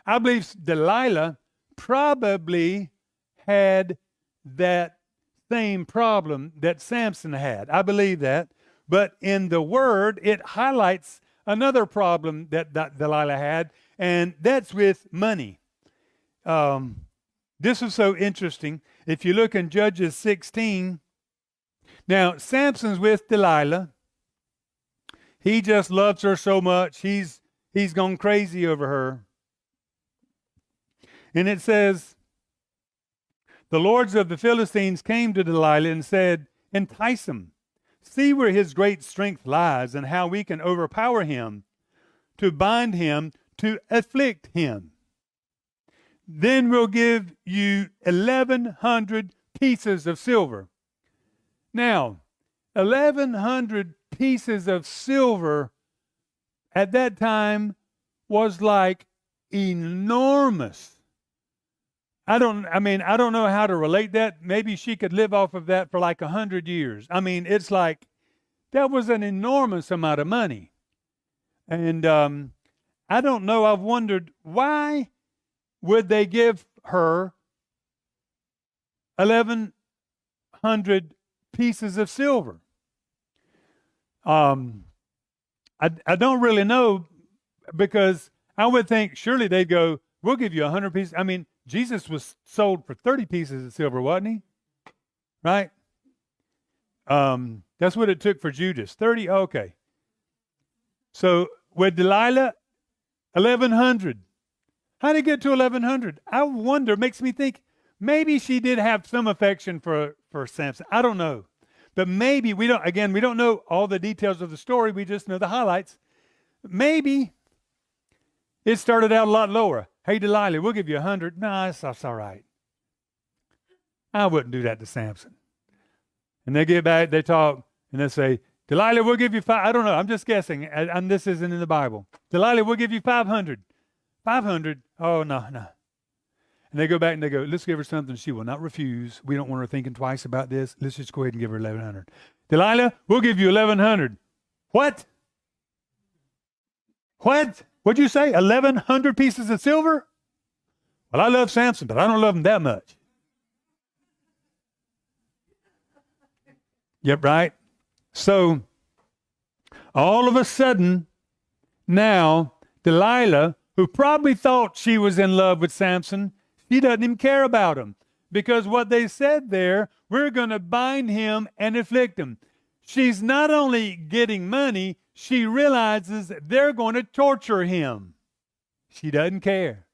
I believe Delilah probably had that same problem that Samson had. I believe that. But in the Word, it highlights another problem that Delilah had, and that's with money. This is so interesting. If you look in Judges 16, now Samson's with Delilah. He just loves her so much. He's gone crazy over her. And it says, the lords of the Philistines came to Delilah and said, entice him. See where his great strength lies and how we can overpower him, to bind him, to afflict him. Then we'll give you 1,100 pieces of silver. Now, 1,100 pieces of silver at that time was like enormous. I don't know how to relate that. Maybe she could live off of that for like 100 years. I mean, it's like, that was an enormous amount of money. And I don't know, I've wondered, why would they give her 1,100 pieces of silver? I don't really know, because I would think surely they'd go, we'll give you 100 pieces. I mean, Jesus was sold for 30 pieces of silver, wasn't he? Right? That's what it took for Judas. 30, okay. So with Delilah, 1,100. How did he get to 1,100? I wonder, makes me think, maybe she did have some affection for Samson. I don't know. But maybe, we don't know all the details of the story. We just know the highlights. Maybe it started out a lot lower. Hey, Delilah, we'll give you 100. No, that's all right. I wouldn't do that to Samson. And they get back, they talk, and they say, Delilah, we'll give you 5. I don't know. I'm just guessing. And this isn't in the Bible. Delilah, we'll give you 500. 500? Oh, no. And they go back and they go, let's give her something she will not refuse. We don't want her thinking twice about this. Let's just go ahead and give her 1,100. Delilah, we'll give you 1,100. What? What? What'd you say? 1,100 pieces of silver? Well, I love Samson, but I don't love him that much. Yep, right? So, all of a sudden, now, Delilah, who probably thought she was in love with Samson, she doesn't even care about him. Because what they said there, we're going to bind him and afflict him. She's not only getting money, she realizes that they're going to torture him. She doesn't care.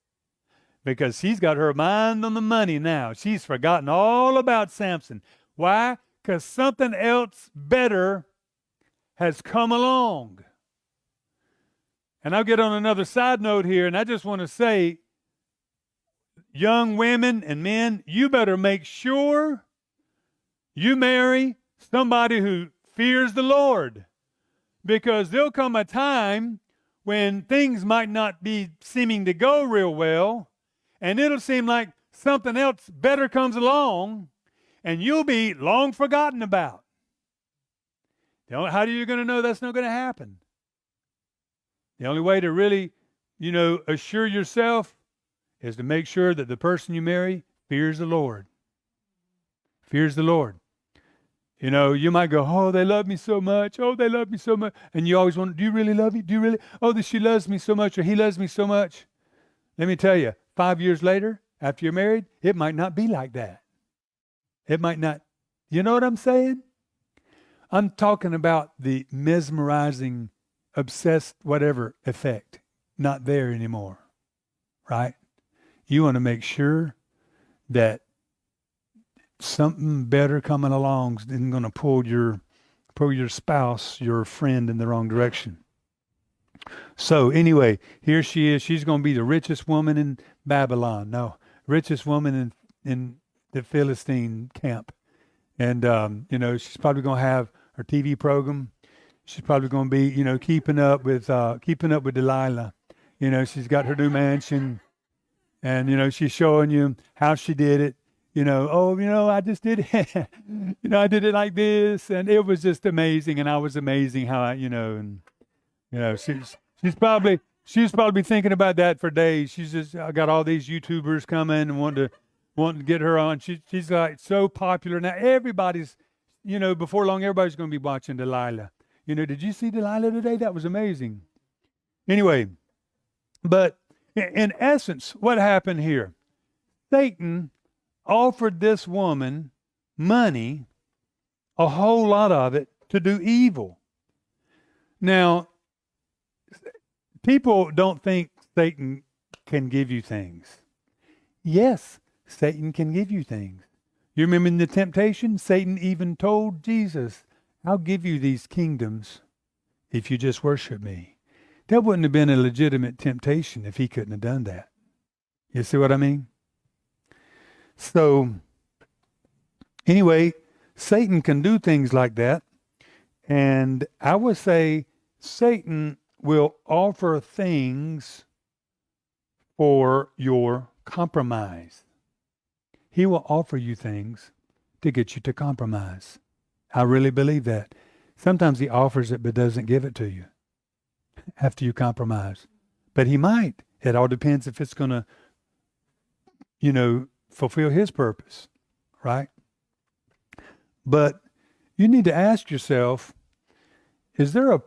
Because she's got her mind on the money now. She's forgotten all about Samson. Why? Because something else better has come along. And I'll get on another side note here, and I just want to say, young women and men, you better make sure you marry somebody who fears the Lord. Because there'll come a time when things might not be seeming to go real well, and it'll seem like something else better comes along, and you'll be long forgotten about. How are you going to know that's not going to happen? The only way to really, assure yourself is to make sure that the person you marry fears the Lord. Fears the Lord. You might go, oh, they love me so much. Oh, they love me so much. And you always wonder, do you really love me? Do you really? Oh, she loves me so much, or he loves me so much. Let me tell you, 5 years later, after you're married, it might not be like that. It might not. You know what I'm saying? I'm talking about the mesmerizing, obsessed, whatever effect. Not there anymore. Right? You want to make sure that something better coming along isn't going to pull your spouse, your friend, in the wrong direction. So anyway, here she is. She's going to be the richest woman in Babylon. No, richest woman in the Philistine camp. And, she's probably going to have her TV program. She's probably going to be, keeping up with Delilah. She's got her new mansion. And, she's showing you how she did it. I just did it. I did it like this. And it was just amazing. And I was amazing how she's probably, She was probably thinking about that for days. She's just got all these YouTubers coming and wanting to get her on. She's like so popular now. Everybody's, before long, everybody's going to be watching Delilah. Did you see Delilah today? That was amazing. Anyway, but in essence, what happened here? Satan offered this woman money, a whole lot of it, to do evil. Now, people don't think Satan can give you things. Yes, Satan can give you things. You remember in the temptation, Satan even told Jesus, I'll give you these kingdoms if you just worship me. That wouldn't have been a legitimate temptation if he couldn't have done that. You see what I mean? So, anyway, Satan can do things like that. And I would say Satan will offer things for your compromise. He will offer you things to get you to compromise. I really believe that. Sometimes he offers it but doesn't give it to you after you compromise. But he might. It all depends if it's going to, fulfill his purpose, right? But you need to ask yourself, is there a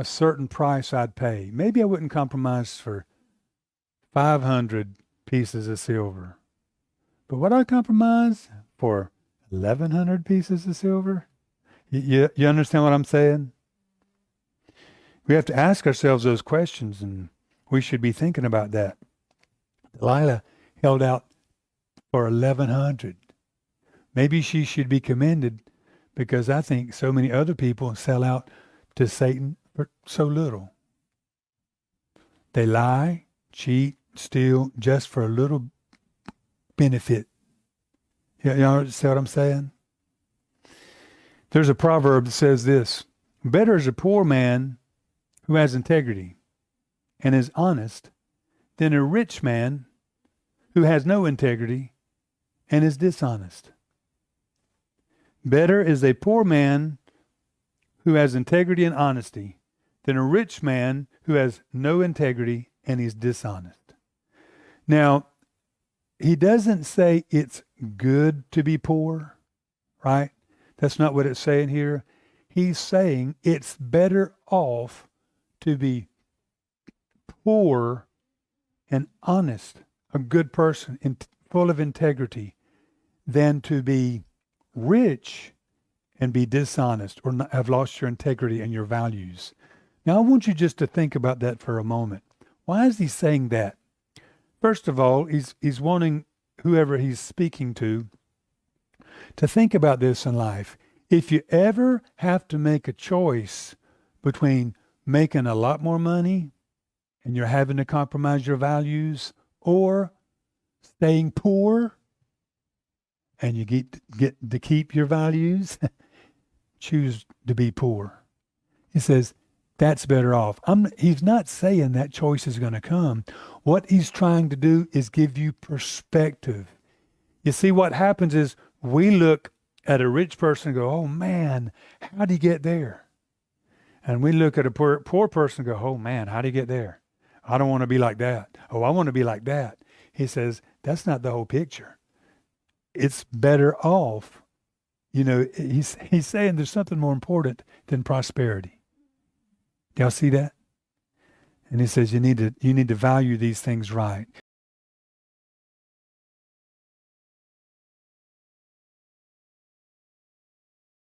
certain price I'd pay? Maybe I wouldn't compromise for 500 pieces of silver. But would I compromise for 1,100 pieces of silver? You understand what I'm saying? We have to ask ourselves those questions, and we should be thinking about that. Delilah held out for 1,100. Maybe she should be commended, because I think so many other people sell out to Satan for so little. They lie, cheat, steal just for a little benefit. You understand what I'm saying? There's a proverb that says this: better is a poor man who has integrity and is honest than a rich man who has no integrity and is dishonest. Better is a poor man who has integrity and honesty than a rich man who has no integrity and is dishonest. Now, he doesn't say it's good to be poor, right? That's not what it's saying here. He's saying it's better off to be poor and honest, a good person, full of integrity, than to be rich and be dishonest or have lost your integrity and your values. Now, I want you just to think about that for a moment. Why is he saying that? First of all, he's wanting whoever he's speaking to think about this in life. If you ever have to make a choice between making a lot more money and you're having to compromise your values, or staying poor and you get to keep your values, choose to be poor. He says that's better off. He's not saying that choice is going to come. What he's trying to do is give you perspective. You see, what happens is we look at a rich person and go, oh man, how'd he get there? And we look at a poor person and go, oh man, how'd he get there? I don't want to be like that. Oh, I want to be like that. He says, that's not the whole picture. It's better off. He's saying there's something more important than prosperity. Y'all see that? And he says you need to value these things right.